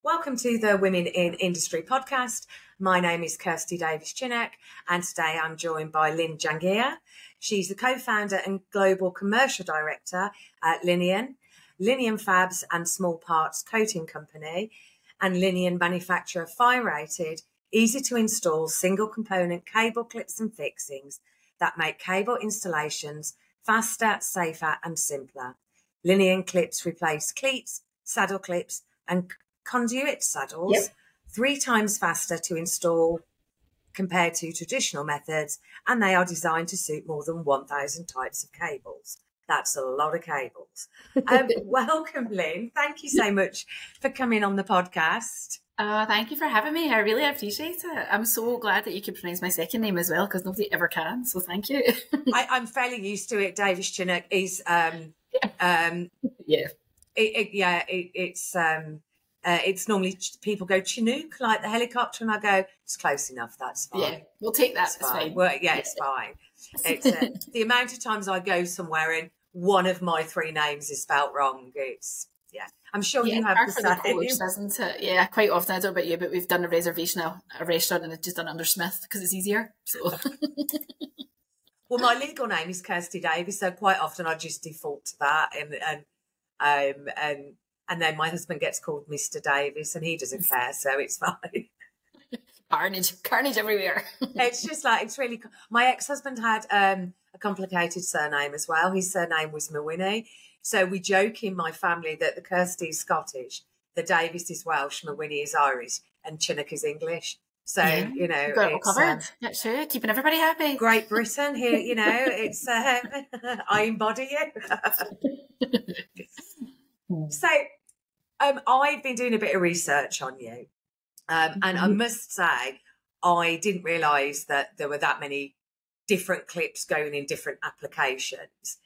Welcome to the Women in Industry podcast. My name is Kirsty Davies-Chinnock, and today I'm joined by Lynne Jhangeer. She's the co-founder and global commercial director at LINIAN, LINIAN Fabs and Small Parts Coating Company, and LINIAN manufacture fire-rated, easy-to-install single-component cable clips and fixings that make cable installations faster, safer and simpler. LINIAN clips replace cleats, saddle clips and conduit saddles 3 times faster to install compared to traditional methods, and they are designed to suit more than 1,000 types of cables. That's a lot of cables. Welcome, Lynne. Thank you so much for coming on the podcast. Thank you for having me. I really appreciate it. I'm so glad that you can pronounce my second name as well, because nobody ever can. So thank you. I'm fairly used to it. Davies-Chinnock is, it's normally people go Chinook, like the helicopter, and I go, it's close enough. That's fine. Yeah, we'll take that. It's fine. Well, yeah, it's fine. It's the amount of times I go somewhere and one of my 3 names is spelt wrong. I'm sure you have the same. Coach, doesn't it? Yeah, quite often. I don't know about you, but we've done a reservation at a restaurant and it's just done under Smith because it's easier. So. Well, my legal name is Kirsty Davies, so quite often I just default to that, and then my husband gets called Mr. Davies, and he doesn't care, so it's fine. Carnage everywhere. It's just like, it's really. My ex-husband had a complicated surname as well. His surname was Mawhinney. So we joke in my family that the Kirsty is Scottish, the Davies is Welsh, Mawhinney is Irish, and Chinnock is English. So, you know, got it all covered. Yeah, sure. Keeping everybody happy. Great Britain here, you know, it's, I embody you. So, I've been doing a bit of research on you. And I must say, I didn't realise that there were that many different clips going in different applications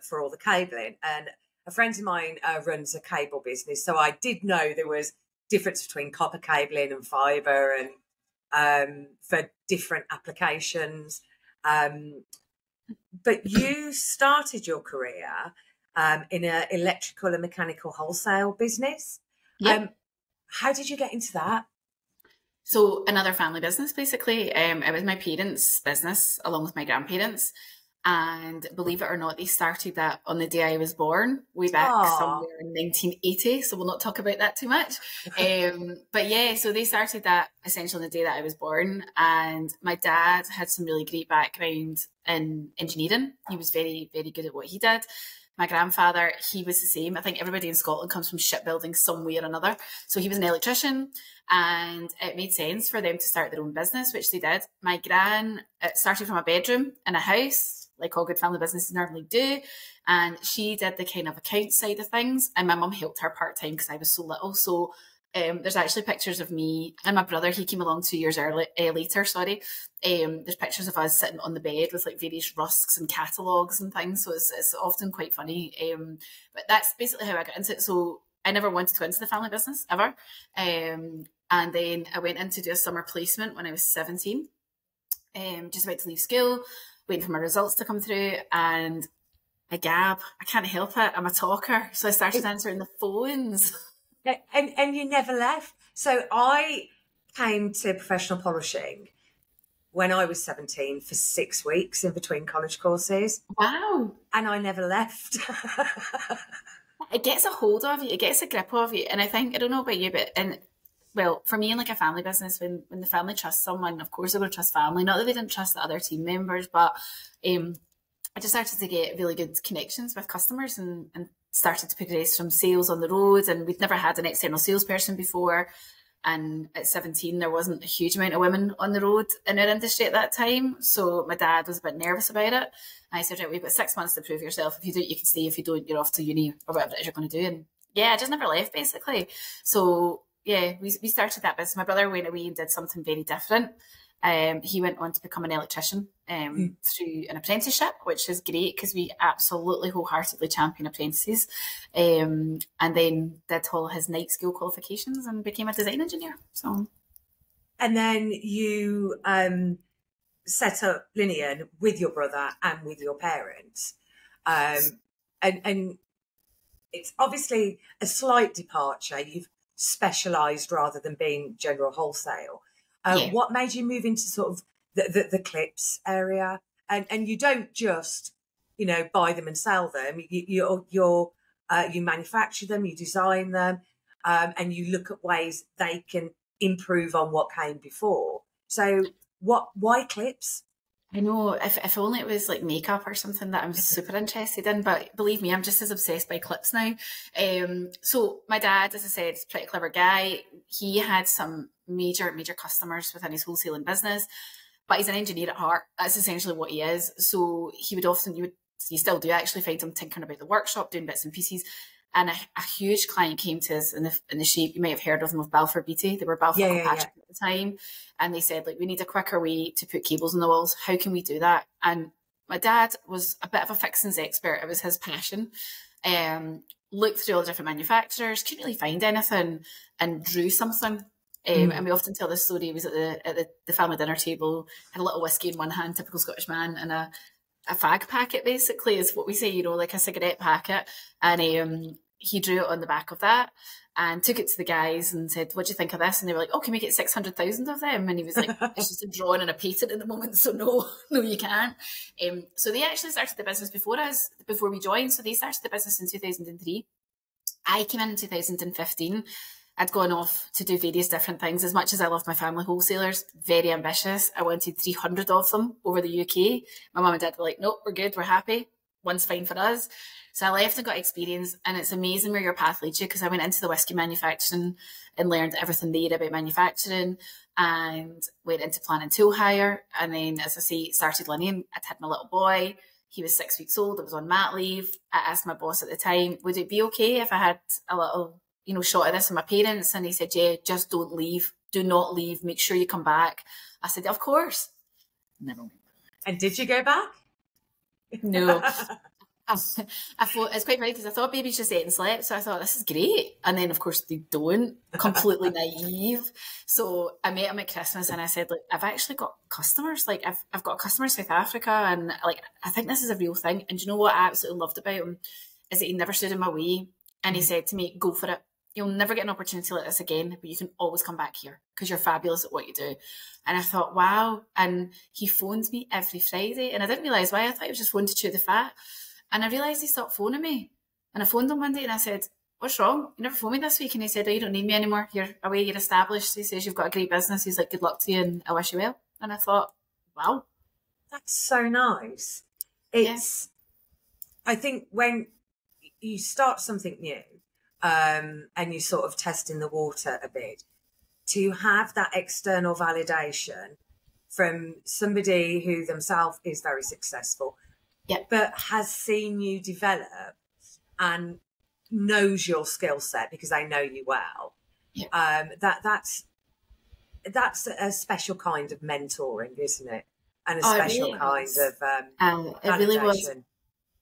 for all the cabling. And a friend of mine runs a cable business, so I did know there was difference between copper cabling and fibre, and for different applications. But you started your career in an electrical and mechanical wholesale business. How did you get into that? So another family business, basically. It was my parents' business along with my grandparents. And believe it or not, they started that on the day I was born, way back somewhere in 1980. So we'll not talk about that too much. But yeah, so they started that essentially on the day that I was born. And my dad had some really great background in engineering. He was very, very good at what he did. My grandfather, he was the same. I think everybody in Scotland comes from shipbuilding some way or another. So he was an electrician, and it made sense for them to start their own business, which they did. My gran started from a bedroom in a house, like all good family businesses normally do. And she did the kind of account side of things. And my mum helped her part-time because I was so little. So there's actually pictures of me and my brother. He came along 2 years later, sorry. There's pictures of us sitting on the bed with like various rusks and catalogues and things. So it's often quite funny. But that's basically how I got into it. So I never wanted to go into the family business ever. And then I went in to do a summer placement when I was 17, just about to leave school, waiting for my results to come through, and I gab. I can't help it. I'm a talker. So I started answering the phones. And you never left. So I came to professional polishing when I was 17 for 6 weeks in between college courses. Wow. And I never left. It gets a hold of you. It gets a grip of you. And I think, I don't know about you, but well, for me in like a family business, when the family trusts someone, of course they're going to trust family. Not that they didn't trust the other team members, but I just started to get really good connections with customers and started to progress from sales on the road. And we'd never had an external salesperson before. And at 17, there wasn't a huge amount of women on the road in our industry at that time. So my dad was a bit nervous about it. I said, right, we've got 6 months to prove yourself. If you do it, you can stay. If you don't, you're off to uni or whatever it is you're going to do. And yeah, I just never left, basically. So yeah, we started that business. My brother went away and did something very different. He went on to become an electrician through an apprenticeship, which is great because we absolutely wholeheartedly champion apprentices. And then did all his night school qualifications and became a design engineer. So, and then you set up LINIAN with your brother and with your parents, and it's obviously a slight departure. specialised rather than being general wholesale. Yeah. What made you move into sort of the clips area? And you don't just, you know, buy them and sell them. You manufacture them, you design them, and you look at ways they can improve on what came before. So why clips? I know, if only it was like makeup or something that I'm super interested in, but believe me, I'm just as obsessed by clips now. So my dad, as I said, is a pretty clever guy. He had some major customers within his wholesaling business, but he's an engineer at heart. That's essentially what he is. So he would often, you still do actually find him tinkering about the workshop, doing bits and pieces. And a huge client came to us in the shape, you may have heard of them, of Balfour Beatty. They were Balfour Kilpatrick at the time. And they said, like, we need a quicker way to put cables in the walls. How can we do that? And my dad was a bit of a fixings expert. It was his passion. Looked through all the different manufacturers, couldn't really find anything, and drew something. And we often tell this story. He was at the family dinner table, had a little whiskey in one hand, typical Scottish man, and a fag packet, basically, is what we say, you know, like a cigarette packet. And he drew it on the back of that and took it to the guys and said, what do you think of this? And they were like, oh, can we get 600,000 of them? And he was like, it's just a drawing and a patent at the moment, so no, you can't. So they actually started the business before we joined. So they started the business in 2003. I came in 2015. I'd gone off to do various different things. As much as I love my family wholesalers, very ambitious. I wanted 300 of them over the UK. My mum and dad were like, nope, we're good, we're happy. One's fine for us. So I left and got experience, and it's amazing where your path leads you, because I went into the whiskey manufacturing and learned everything there about manufacturing, and went into planning tool hire. And then, as I say, started LINIAN. I'd had my little boy. He was 6 weeks old. I was on mat leave. I asked my boss at the time, would it be okay if I had a little, you know, shot of this with my parents? And he said, yeah, just don't leave. Do not leave. Make sure you come back. I said, of course. Never went. And did you go back? No. I thought, it's quite funny because I thought babies just ate and slept, so I thought, this is great. And then, of course, they don't. Completely naive. So I met him at Christmas and I said, look, I've actually got customers. Like, I've got a customer in South Africa, and like, I think this is a real thing. And do you know what I absolutely loved about him is that he never stood in my way. And he said to me, go for it. You'll never get an opportunity like this again, but you can always come back here because you're fabulous at what you do. And I thought, wow. And he phoned me every Friday, and I didn't realise why. I thought he was just phoning to chew the fat. And I realised he stopped phoning me. And I phoned him one day and I said, what's wrong? You never phoned me this week. And he said, oh, you don't need me anymore. You're away, you're established. He says, you've got a great business. He's like, good luck to you and I wish you well. And I thought, wow. That's so nice. It's, I think when you start something new, and you sort of testing the water a bit, to have that external validation from somebody who themselves is very successful, but has seen you develop and knows your skill set because they know you well. That's a special kind of mentoring, isn't it? And a special really kind of it really was.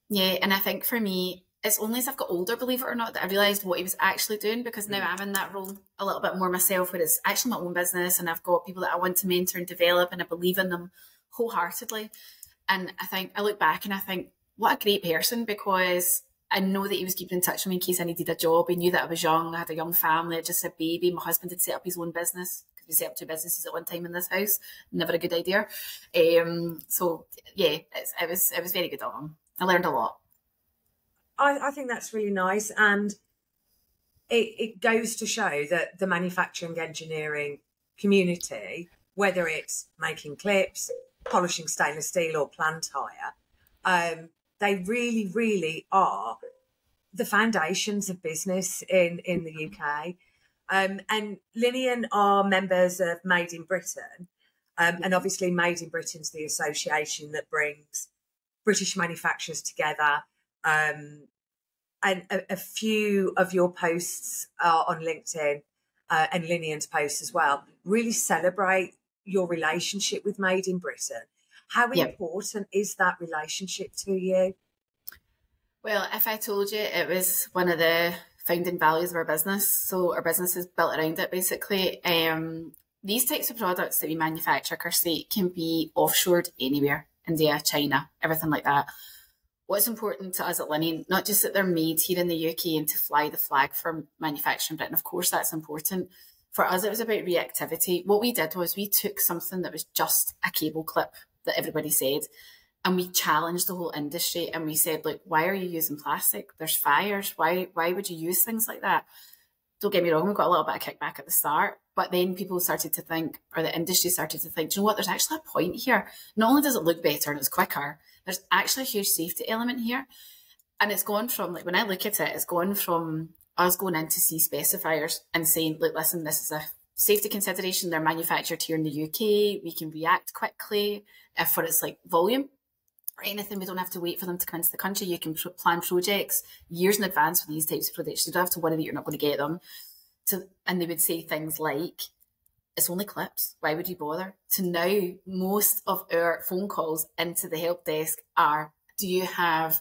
Yeah, and I think for me, it's only as I've got older, believe it or not, that I realised what he was actually doing, because now I'm in that role a little bit more myself, where it's actually my own business and I've got people that I want to mentor and develop, and I believe in them wholeheartedly. And I think, I look back and I think, what a great person, because I know that he was keeping in touch with me in case I needed a job. He knew that I was young, I had a young family, I just had a baby. My husband had set up his own business, because we set up 2 businesses at one time in this house. Never a good idea. So yeah, it was very good of him. I learned a lot. I think that's really nice, and it goes to show that the manufacturing engineering community, whether it's making clips, polishing stainless steel or plant hire, they really, really are the foundations of business in the UK. And LINIAN are members of Made in Britain, and obviously Made in Britain's the association that brings British manufacturers together. And a few of your posts are on LinkedIn, and LINIAN's posts as well, really celebrate your relationship with Made in Britain. How important is that relationship to you? Well, if I told you, it was one of the founding values of our business. So our business is built around it, basically. These types of products that we manufacture, Kirsty, can be offshored anywhere. India, China, everything like that. what's important to us at LINIAN, not just that they're made here in the UK and to fly the flag for manufacturing Britain, of course that's important. For us, it was about reactivity. What we did was we took something that was just a cable clip that everybody said, and we challenged the whole industry, and we said, look, why are you using plastic? There's fires. Why would you use things like that? Don't get me wrong, we got a little bit of kickback at the start, but then people started to think, or the industry started to think, do you know what, there's actually a point here. Not only does it look better and it's quicker, there's actually a huge safety element here. And it's gone from, like, when I look at it, it's gone from us going in to see specifiers and saying, look, listen, this is a safety consideration. They're manufactured here in the UK. We can react quickly if for its like volume or anything. We don't have to wait for them to come into the country. You can plan projects years in advance for these types of products. You don't have to worry that you're not going to get them. And they would say things like, it's only clips. Why would you bother? To now, most of our phone calls into the help desk are, do you have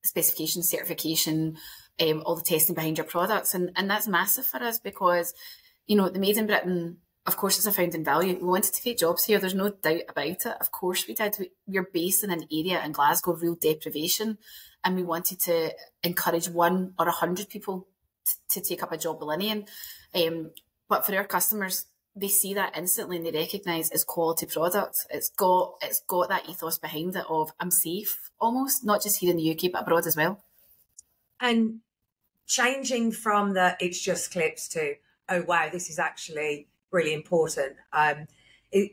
specification, certification, all the testing behind your products? And that's massive for us because, you know, the Made in Britain, of course, is a founding value. We wanted to create jobs here. There's no doubt about it. Of course we did. We're based in an area in Glasgow, real deprivation, and we wanted to encourage 1 or 100 people to take up a job with LINIAN. But for our customers, they see that instantly and they recognise it's quality product. It's got that ethos behind it of I'm safe almost, not just here in the UK, but abroad as well. And changing from the it's just clips to, oh, wow, this is actually really important.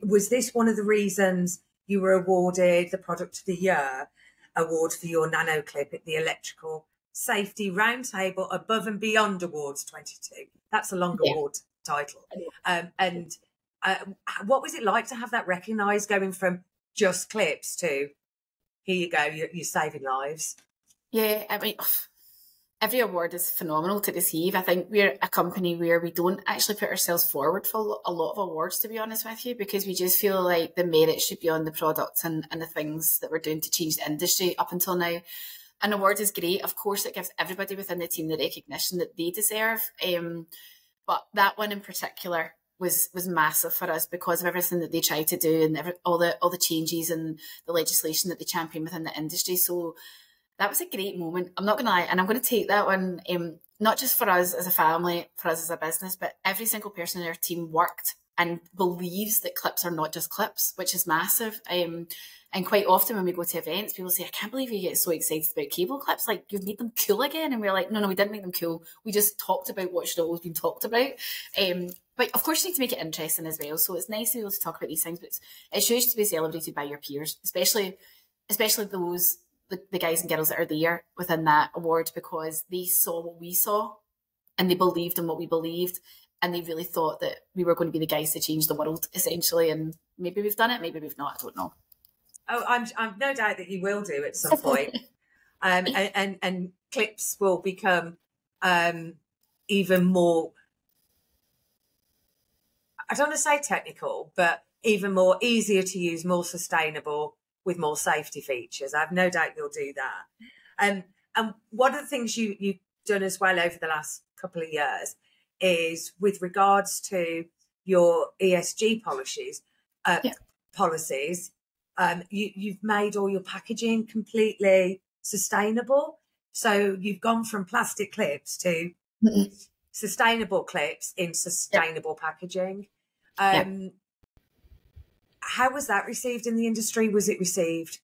Was this one of the reasons you were awarded the Product of the Year award for your nano clip at the Electrical Safety Roundtable Above and Beyond Awards 22? That's a long award title. What was it like to have that recognised, going from just clips to here you go, you're saving lives? Yeah, I mean, every award is phenomenal to receive. I think we're a company where we don't actually put ourselves forward for a lot of awards, to be honest with you, because we just feel like the merit should be on the products and the things that we're doing to change the industry up until now. An award is great. Of course, it gives everybody within the team the recognition that they deserve. But that one in particular was massive for us because of everything that they tried to do and all the changes and the legislation that they champion within the industry. So that was a great moment. I'm not going to lie. And I'm going to take that one, not just for us as a family, for us as a business, but every single person in our team worked and believes that clips are not just clips, which is massive. And quite often when we go to events, people say, I can't believe you get so excited about cable clips. Like, you've made them cool again. And we're like, no, we didn't make them cool. We just talked about what should have always been talked about. But of course you need to make it interesting as well. So it's nice to be able to talk about these things, but it shows to be celebrated by your peers, especially those, the guys and girls that are there within that award, because they saw what we saw and they believed in what we believed. And they really thought that we were going to be the guys to change the world, essentially. And maybe we've done it, maybe we've not, I don't know. Oh, I'm no doubt that you will do at some point. And clips will become even more, I don't want to say technical, but even more easier to use, more sustainable, with more safety features. I have no doubt you'll do that. And one of the things you've done as well over the last couple of years is with regards to your ESG policies, you've made all your packaging completely sustainable. So you've gone from plastic clips to sustainable clips in sustainable packaging. How was that received in the industry? Was it received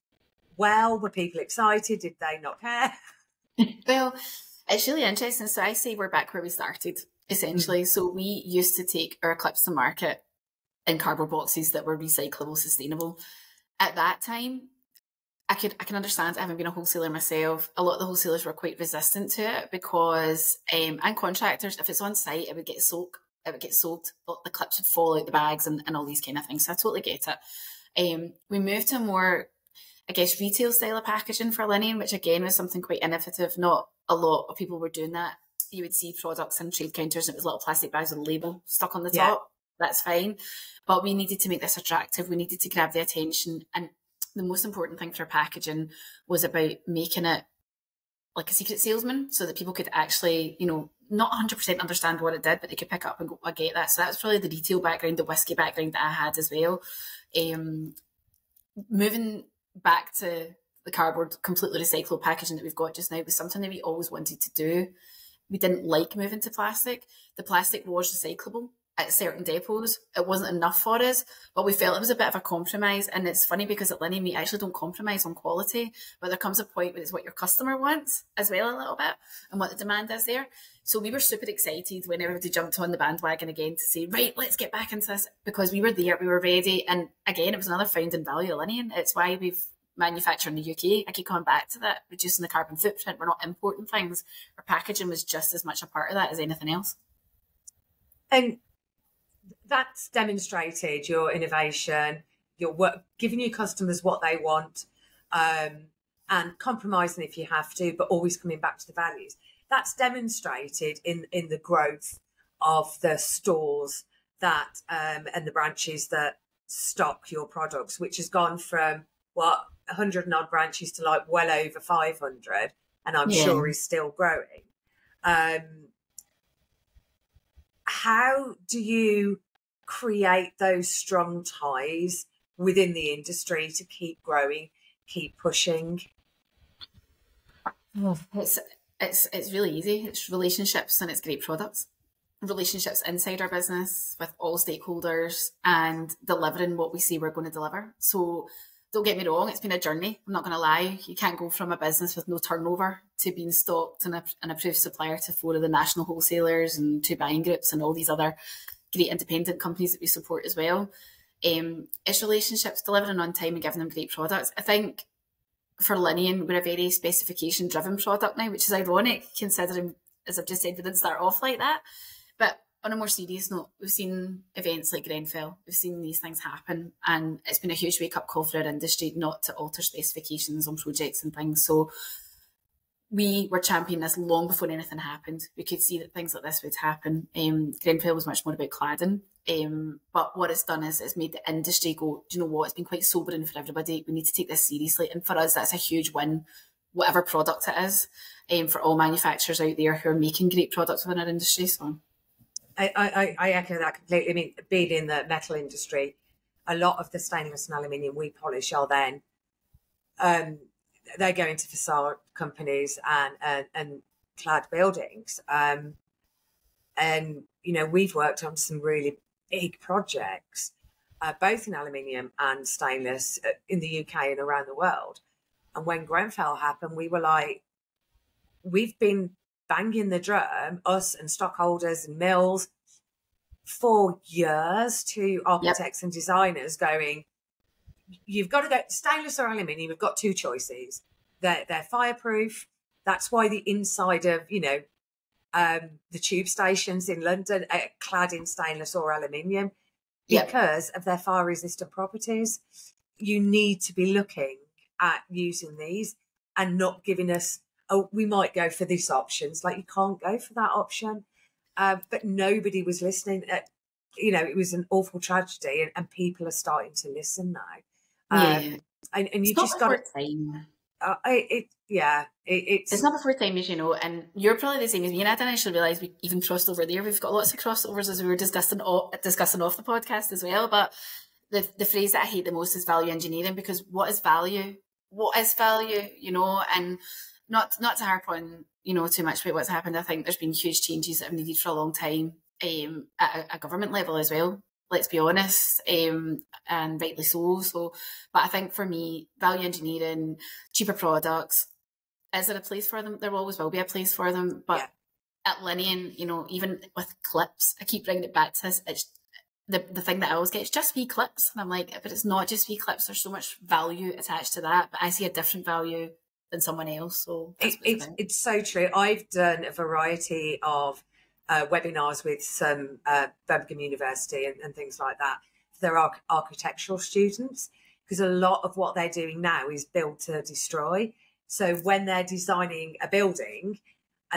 well? Were people excited? Did they not care? Well, it's really interesting. So I say we're back where we started, essentially. So we used to take our clips to market in cardboard boxes that were recyclable, sustainable. At that time, I can understand, having been a wholesaler myself, a lot of the wholesalers were quite resistant to it because, and contractors, if it's on site, it would get sold. The clips would fall out the bags and all these kind of things. So I totally get it. We moved to a more, I guess, retail style of packaging for LINIAN, which again was something quite innovative. Not a lot of people were doing that. You would see products in trade counters and it was little plastic bags with a label stuck on the top. That's fine. But we needed to make this attractive. We needed to grab the attention. And the most important thing for packaging was about making it like a secret salesman so that people could actually, not 100% understand what it did, but they could pick up and go, I get that. So that was probably the retail background, the whiskey background that I had as well. Moving back to the cardboard completely recyclable packaging that we've got just now was something that we always wanted to do. We didn't like moving to plastic. The plastic was recyclable at certain depots. It wasn't enough for us, but we felt it was a bit of a compromise. And it's funny because at LINIAN, we actually don't compromise on quality, but there comes a point where it's what your customer wants as well a little bit and what the demand is there. So we were super excited when everybody jumped on the bandwagon again to say, right, let's get back into this, because we were there, we were ready. And again, it was another founding value of LINIAN. It's why we've manufactured in the UK. I keep coming back to that, reducing the carbon footprint. We're not importing things. Our packaging was just as much a part of that as anything else. And that's demonstrated your innovation, your work, giving your customers what they want, and compromising if you have to, but always coming back to the values. That's demonstrated in the growth of the stores that and the branches that stock your products, which has gone from 100 and odd branches to like well over 500, and I'm sure is still growing. How do you create those strong ties within the industry to keep growing, keep pushing? Oh, it's really easy. It's relationships and it's great products. Relationships inside our business with all stakeholders and delivering what we say we're going to deliver. So don't get me wrong, it's been a journey. I'm not going to lie. You can't go from a business with no turnover to being stocked and an approved supplier to 4 of the national wholesalers and 2 buying groups and all these other great independent companies that we support as well. It's relationships, delivering on time and giving them great products. I think for LINIAN, we're a very specification-driven product now, which is ironic considering, as I've just said, we didn't start off like that. But on a more serious note, we've seen events like Grenfell. We've seen these things happen, and it's been a huge wake-up call for our industry not to alter specifications on projects and things. So we were championing this long before anything happened. We could see that things like this would happen. Grenfell was much more about cladding. But what it's done is it's made the industry go, do you know what, it's been quite sobering for everybody. We need to take this seriously. And for us, that's a huge win, whatever product it is, for all manufacturers out there who are making great products within our industry. So I echo that completely. I mean, being in the metal industry, a lot of the stainless and aluminium we polish are then they go into facade companies and clad buildings. And, you know, we've worked on some really big projects, both in aluminium and stainless in the UK and around the world. And when Grenfell happened, we were like, we've been banging the drum, us and stockholders and mills, for years to architects and designers going, you've got to go stainless or aluminium. We've got 2 choices. They're fireproof. That's why the inside of, you know, the tube stations in London are clad in stainless or aluminium because of their fire resistant properties. You need to be looking at using these and not giving us, oh, we might go for this option. It's like, you can't go for that option. But nobody was listening. You know, it was an awful tragedy, and people are starting to listen now. And you just got to. It's not before time, as you know, and you're probably the same as me. And I didn't actually realise we even crossed over there. We've got lots of crossovers as we were discussing off the podcast as well. But the phrase that I hate the most is value engineering, because what is value? What is value? You know, and not to harp on, you know, too much about what's happened. I think there's been huge changes that have needed for a long time at a government level as well. Let's be honest, and rightly so. But I think for me, value engineering, cheaper products, is there a place for them? There always will be a place for them. But at LINIAN, you know, even with clips, I keep bringing it back to this. It's the thing that I always get, it's just wee clips. And I'm like, but it's not just wee clips. There's so much value attached to that. But I see a different value than someone else. So it's so true. I've done a variety of webinars with some Birmingham University and things like that for their architectural students, because a lot of what they're doing now is build to destroy. So when they're designing a building,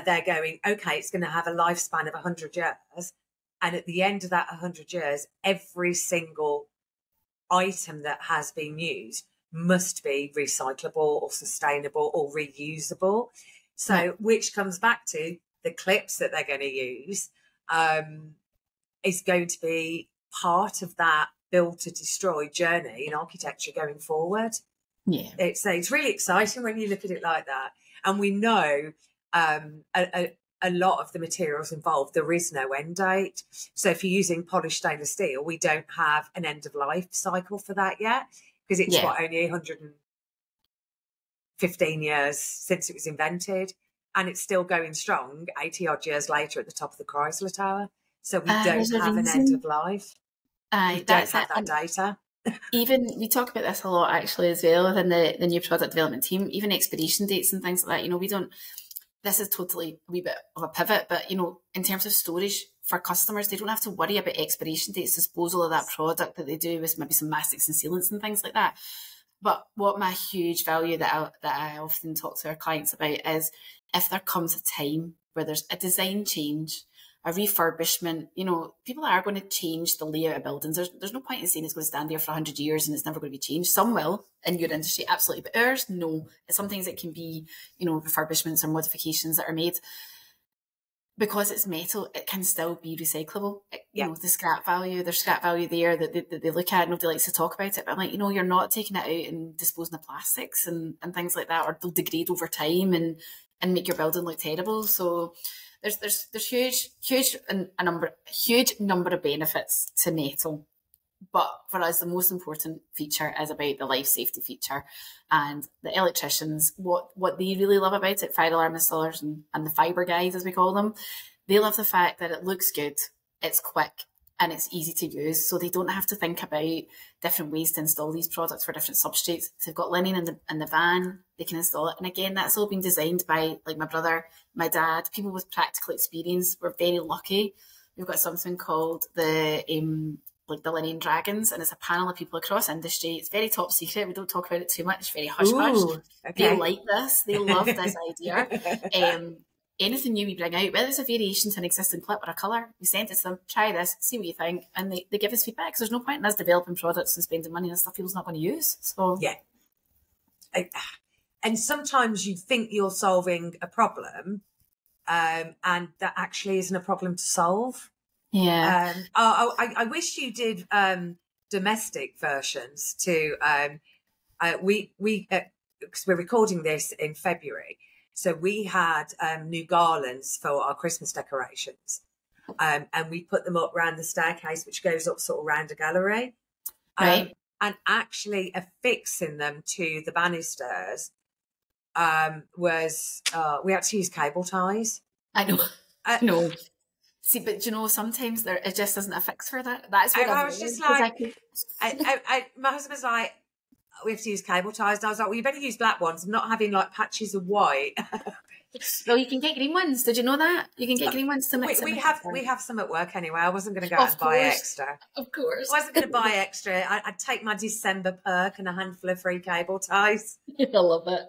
they're going, okay, it's going to have a lifespan of 100 years. And at the end of that 100 years, every single item that has been used must be recyclable or sustainable or reusable. So which comes back to the clips that they're going to use is going to be part of that build to destroy journey in architecture going forward. Yeah. It's really exciting when you look at it like that. And we know a lot of the materials involved, there is no end date. So if you're using polished stainless steel, we don't have an end of life cycle for that yet, because it's only 115 years since it was invented, and it's still going strong 80 odd years later at the top of the Chrysler Tower. So we don't have an end of life. We don't have that data. Even we talk about this a lot actually as well within the new product development team, even expiration dates and things like that. You know, we don't, this is totally a wee bit of a pivot, but you know, in terms of storage for customers, they don't have to worry about expiration dates, disposal of that product that they do with maybe some mastics and sealants and things like that. But what my huge value that I often talk to our clients about is if there comes a time where there's a design change, a refurbishment, you know, people are going to change the layout of buildings. There's no point in saying it's going to stand there for 100 years and it's never going to be changed. Some will in your industry, absolutely. But ours, no. Sometimes it can be, you know, refurbishments or modifications that are made. Because it's metal, it can still be recyclable. You know, the scrap value, there's scrap value there that they look at. Nobody likes to talk about it. But I'm like, you know, you're not taking it out and disposing of plastics and things like that, or they'll degrade over time and make your building look terrible. So there's huge number of benefits to metal, but for us the most important feature is about the life safety feature. And the electricians, what they really love about it, fire alarm installers and the fibre guys as we call them, they love the fact that it looks good, it's quick, and it's easy to use, so they don't have to think about different ways to install these products for different substrates. So they've got LINIAN in the van, they can install it. And again, that's all been designed by like my brother, my dad, people with practical experience. We're very lucky. We've got something called the LINIAN Dragons, and it's a panel of people across industry. It's very top secret. We don't talk about it too much. Very hush hush. Okay. They like this. They love this idea. Anything new we bring out, whether it's a variation to an existing clip or a colour, we send it to them, try this, see what you think, and they give us feedback. So there's no point in us developing products and spending money on stuff people's not going to use. So yeah. And sometimes you think you're solving a problem, and that actually isn't a problem to solve. Yeah. I wish you did domestic versions to. We because we're recording this in February, so we had new garlands for our Christmas decorations, and we put them up around the staircase, which goes up sort of around a gallery, right. And actually affixing them to the banisters was we had to use cable ties. I know. No. See, but you know, sometimes it just doesn't affix for that. That's what I was just like, my husband's like, we have to use cable ties. And I was like, well, you better use black ones. I'm not having like patches of white. Well, you can get green ones. Did you know that? You can get green ones to mix. We have some at work anyway. I wasn't going to go out and buy extra. Of course. I wasn't going to buy extra. I'd take my December perk and a handful of free cable ties. I love it.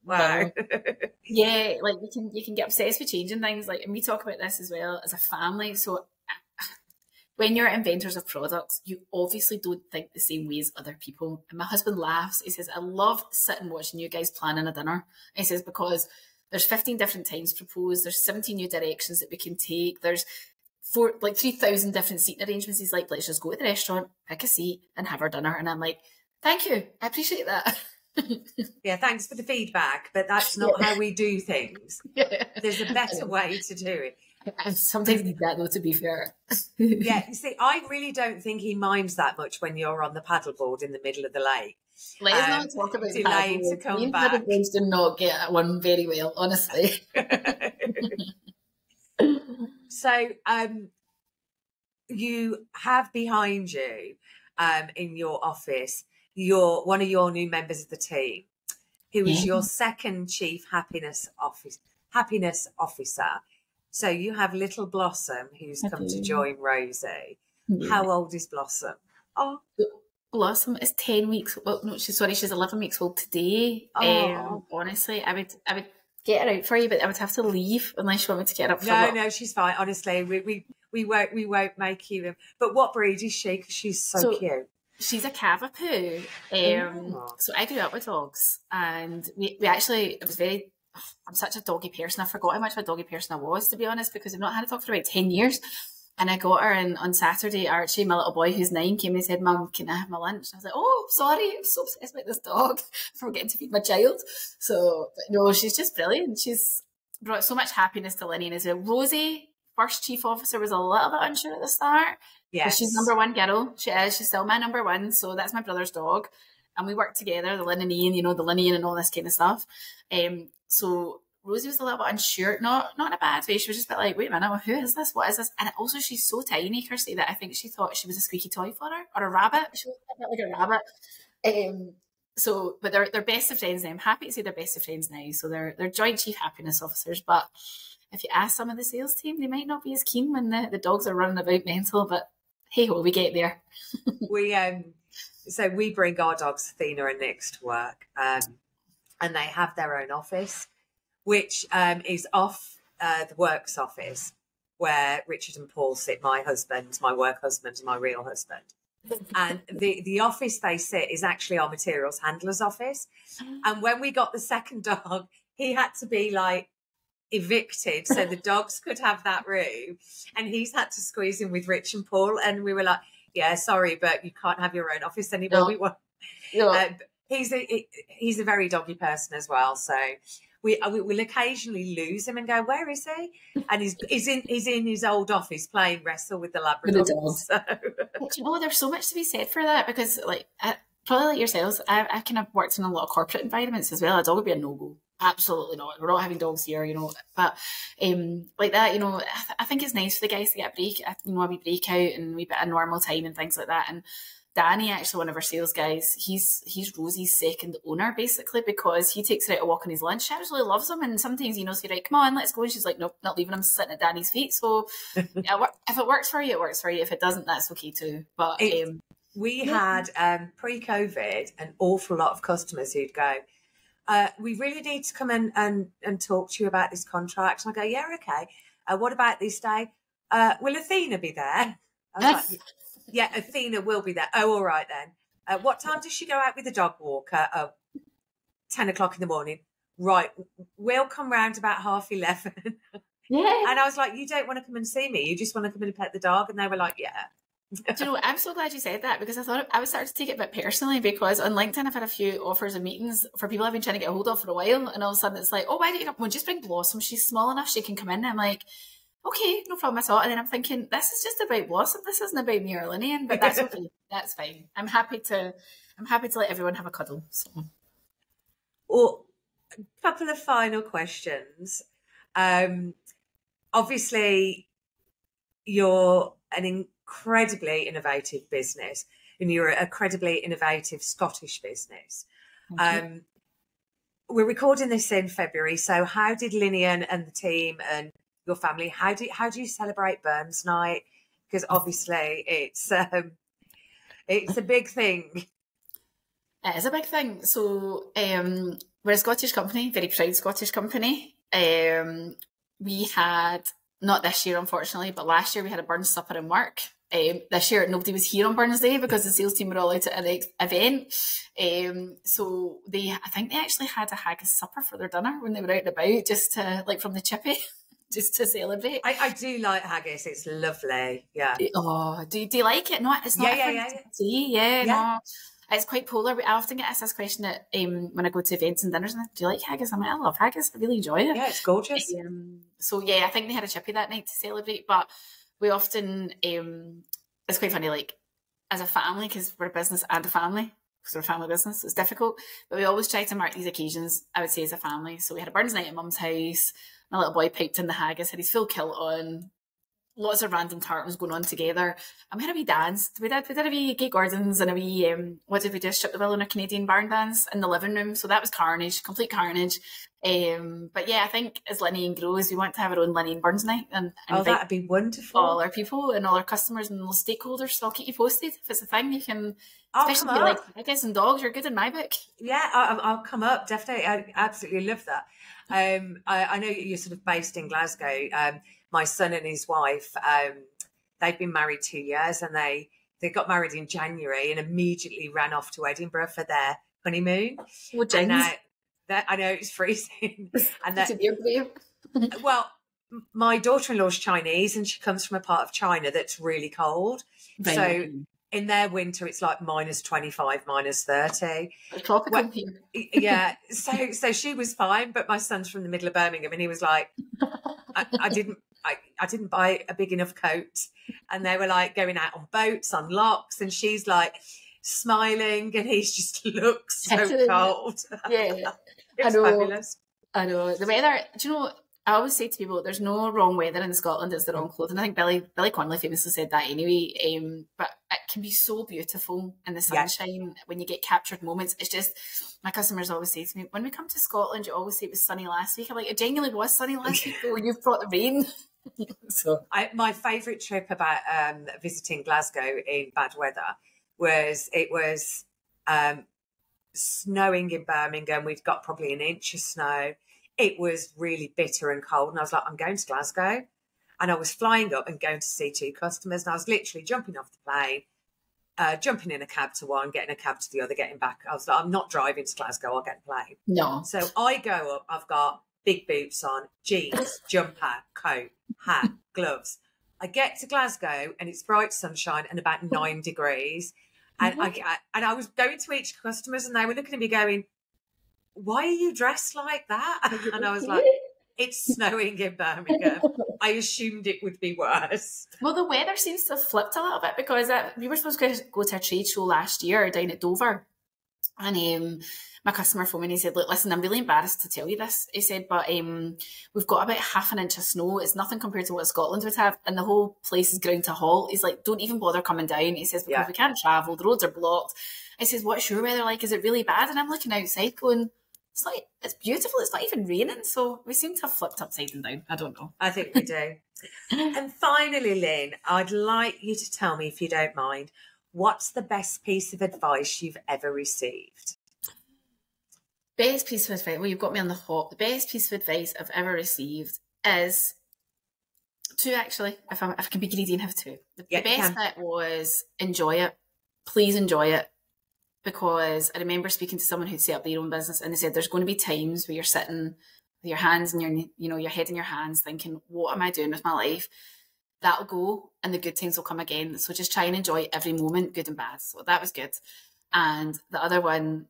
Wow. Yeah, like you can get obsessed with changing things. Like, and we talk about this as well as a family. So when you're inventors of products, you obviously don't think the same way as other people. And my husband laughs. He says, I love sitting watching you guys planning a dinner. He says, because there's 15 different times proposed. There's 17 new directions that we can take. There's 3,000 different seating arrangements. He's like, let's just go to the restaurant, pick a seat and have our dinner. And I'm like, thank you. I appreciate that. Yeah, thanks for the feedback, but that's not how we do things. There's a better way to do it. I sometimes need that though, to be fair. Yeah, you see, I really don't think he minds that much when you're on the paddleboard in the middle of the lake. Let's not talk about too late to come back. Paddleboards do not get one very well, honestly. So, you have behind you, in your office, one of your new members of the team, who is your second chief happiness officer. So you have little Blossom, who's come to join Rosie. Yeah. How old is Blossom? Oh, Blossom is 10 weeks. Well, no, she's 11 weeks old today. Honestly, I would get her out for you, but I would have to leave unless you want me to get her up for No, she's fine. Honestly, we won't make you. But what breed is she? Because she's so cute. She's a Cavapoo. So I grew up with dogs, and we actually, it was very, I'm such a doggy person. I forgot how much of a doggy person I was, to be honest, because I've not had a dog for about 10 years. And I got her, and on Saturday, Archie, my little boy who's 9, came and said, "Mum, can I have my lunch?" I was like, "Oh, sorry, I'm so obsessed with this dog for getting to feed my child." So, but no, she's just brilliant. She's brought so much happiness to LINIAN as well. Rosie, first chief officer, was a little bit unsure at the start. Yes. She's number one girl. She is. She's still my number one. So that's my brother's dog. And we work together, the Lynne and Ian, the LINIAN and all this kind of stuff. So Rosie was a little bit unsure, not in a bad way. She was just a bit like, wait a minute, who is this? What is this? And also, she's so tiny, Kirsty, that I think she thought she was a squeaky toy for her, or a rabbit. She was a bit like a rabbit. But they're best of friends now. I'm happy to say they're best of friends now. So they're joint chief happiness officers. But if you ask some of the sales team, they might not be as keen when the dogs are running about mental. But hey ho, we get there. So we bring our dogs, Athena and Nix, to work, and they have their own office, which is off the works office where Richard and Paul sit, my husband, my work husband, and my real husband. And the office they sit is actually our materials handler's office. And when we got the second dog, he had to be like evicted so the dogs could have that room. And he's had to squeeze in with Rich and Paul. And we were like, yeah, sorry, but you can't have your own office anymore. No. We want. No. He's a very doggy person as well. So we'll occasionally lose him and go, where is he? And he's in his old office playing wrestle with the Labrador. So. You know, there's so much to be said for that, because like probably like yourselves, I kind of worked in a lot of corporate environments as well. A dog would be a no-go. Absolutely not. We're not having dogs here, But like that, I think it's nice for the guys to get a break, a wee break out and a wee bit of normal time and things like that. And Danny, actually one of our sales guys, he's Rosie's second owner, basically, because he takes her out a walk on his lunch. She absolutely loves him, and sometimes say, right, come on, let's go, and she's like, nope, not leaving him sitting at Danny's feet. So yeah, if it works for you, it works for you. If it doesn't, that's okay too. But we had pre-COVID an awful lot of customers who'd go, we really need to come in and talk to you about this contract. And I go, yeah, okay. What about this day? Will Athena be there? I was like, yeah, Athena will be there. Oh, all right then. What time does she go out with the dog walker? 10 o'clock in the morning. Right. We'll come round about 11:30. Yeah. And I was like, you don't want to come and see me. You just want to come in and pet the dog. And they were like, yeah. Do you know, I'm so glad you said that, because I thought I was starting to take it a bit personally, because on LinkedIn I've had a few offers and meetings for people I've been trying to get a hold of for a while, and all of a sudden it's like, oh, why don't you come? Well, just bring Blossom, she's small enough she can come in. And I'm like, okay, no problem at all. And then I'm thinking, this is just about Blossom, this isn't about me or LINIAN, but that's okay. That's fine. I'm happy to let everyone have a cuddle. So. Well, a couple of final questions. Obviously you're an incredibly innovative business, and you're a incredibly innovative Scottish business. We're recording this in February, so how did LINIAN and the team and your family, how do you celebrate Burns Night? Because obviously it's a big thing. It is a big thing. So we're a Scottish company, very proud Scottish company. We had, not this year unfortunately, but last year we had a Burns supper in work. This year nobody was here on Burns Day because the sales team were all out at an event. So I think they actually had a haggis supper for their dinner when they were out and about, just to, like, from the chippy. Just to celebrate. I do like haggis. It's lovely. Yeah. Oh, do you like it? No, it's not. Yeah. No, it's quite polar. I often get asked this question at, when I go to events and dinners. And do you like haggis? I'm like, I love haggis. I really enjoy it. Yeah, it's gorgeous. So yeah, I think they had a chippy that night to celebrate. But we often, it's quite funny, like, as a family, because we're a business and a family. Because we're a family business, it's difficult. But we always try to mark these occasions, I would say, as a family. So we had a Burns night at Mum's house. My little boy piped in the haggis, had his full kilt on, lots of random tartans going on together. And we had a wee dance. We did a wee Gay Gordons and a wee, what did we do? Strip the Willow in a Canadian barn dance in the living room. So that was carnage, complete carnage. But yeah, I think as LINIAN grows, we want to have our own LINIAN Burns night. And that'd be wonderful. All our people and all our customers and all stakeholders. So I'll keep you posted. If it's a thing, you can, especially if you like haggis and dogs, you're good in my book. Yeah, I'll come up, definitely. I absolutely love that. I know you're sort of based in Glasgow. My son and his wife, they've been married 2 years, and they got married in January and immediately ran off to Edinburgh for their honeymoon. Well, James. I know it's freezing. And well, my daughter-in-law's Chinese, and she comes from a part of China that's really cold. Right. So in their winter, it's like -25, -30. Tropical here. Yeah. So she was fine, but my son's from the middle of Birmingham, and he was like, I didn't buy a big enough coat. And they were like going out on boats, on locks, and she's like smiling, and he just looks so cold. Yeah. It's fabulous. I know. The weather, do you know, I always say to people, there's no wrong weather in Scotland, it's the wrong clothing. I think Billy Connolly famously said that anyway. But it can be so beautiful in the sunshine when you get captured moments. It's just, my customers always say to me, when we come to Scotland, you always say it was sunny last week. I'm like, it genuinely was sunny last week, but when you've brought the rain. My favourite trip about visiting Glasgow in bad weather was snowing in Birmingham. We'd got probably an inch of snow. It was really bitter and cold, and I was like, I'm going to Glasgow. And I was flying up and going to see 2 customers, and I was literally jumping off the plane, jumping in a cab to one, getting a cab to the other, getting back. I was like, I'm not driving to Glasgow, I'll get a plane. No. So I go up, I've got big boots on, jeans, jumper, coat, hat, gloves. I get to Glasgow and it's bright sunshine and about 9 degrees. And I was going to each customers, and they were looking at me going, why are you dressed like that? And I was like, it's snowing in Birmingham. I assumed it would be worse. Well, the weather seems to have flipped a little bit, because we were supposed to go to a trade show last year down at Dover. And my customer phoned me and he said, look, listen, I'm really embarrassed to tell you this. He said, but we've got about half an inch of snow. It's nothing compared to what Scotland would have. And the whole place is ground to halt. He's like, don't even bother coming down. He says, because we can't travel. The roads are blocked. He says, what's your weather like? Is it really bad? And I'm looking outside going, it's beautiful. It's not even raining. So we seem to have flipped upside and down. I don't know. I think we do. And finally, Lynne, I'd like you to tell me, if you don't mind, what's the best piece of advice you've ever received? Best piece of advice, well, you've got me on the hop. The best piece of advice I've ever received is 2, actually, if I can be greedy and have 2. The best bit was enjoy it. Please enjoy it. Because I remember speaking to someone who'd set up their own business, and they said there's going to be times where you're sitting with your hands and your head in your hands thinking, what am I doing with my life? That'll go and the good times will come again. So just try and enjoy every moment, good and bad. So that was good. And the other one,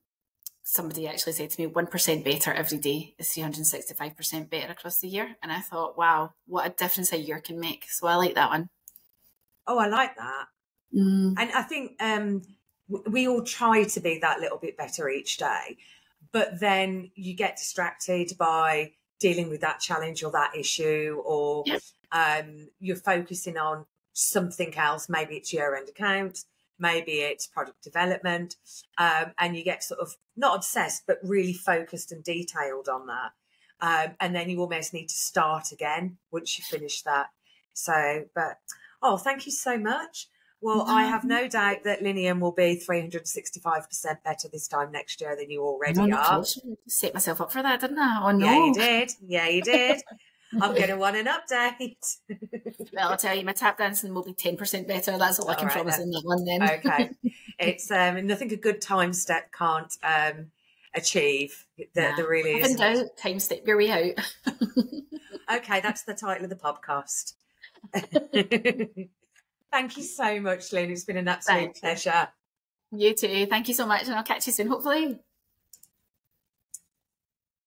somebody actually said to me, 1% better every day is 365% better across the year. And I thought, wow, what a difference a year can make. So I like that one. Oh, I like that. And I think we all try to be that little bit better each day, but then you get distracted by dealing with that challenge or that issue, or you're focusing on something else. Maybe it's year-end account, maybe it's product development, and you get sort of not obsessed, but really focused and detailed on that. And then you almost need to start again once you finish that. So, but, thank you so much. Well, I have no doubt that LINIAN will be 365% better this time next year than you already are. I set myself up for that, didn't I? Oh, no. Yeah, you did. Yeah, you did. I'm going to want an update. Well, I'll tell you, my tap dancing will be 10% better. That's all I can promise in that one then. Okay. It's nothing a good time step can't achieve. There really is. Time step your way out. Okay, that's the title of the podcast. Thank you so much, Lynne. It's been an absolute pleasure. You too. Thank you so much, and I'll catch you soon, hopefully.